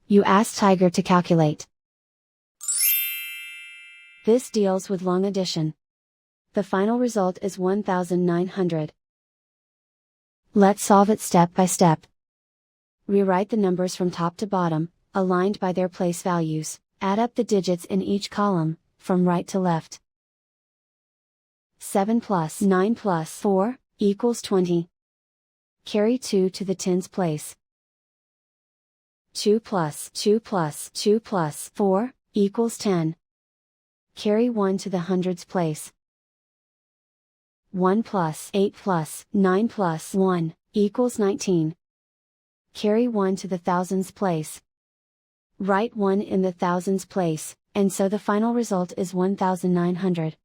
You ask Tiger to calculate. This deals with long addition. The final result is 1900. Let's solve it step by step. Rewrite the numbers from top to bottom, aligned by their place values, add up the digits in each column, from right to left. 7 plus 9 plus 4, equals 20. Carry 2 to the tens place. 2 plus 2 plus 2 plus 4, equals 10. Carry 1 to the hundreds place. 1 plus 8 plus 9 plus 1, equals 19. Carry 1 to the thousands place. Write 1 in the thousands place, and so the final result is 1900.